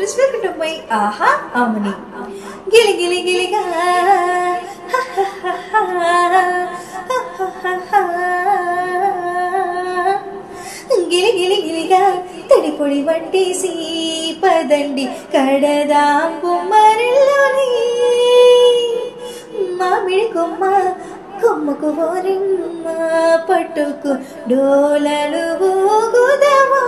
friends welcome to my ఆహా అమని గిలి గిలి గిలిగా గిలి గిలి గిలిగా తడి పొడి వంటేసి పదండి కడదాం బొమ్మరిల్లోని మామిడి కొమ్మ కొమ్మకు ఓరెమ్మ పట్టుకు డోలలు ఊగుదమా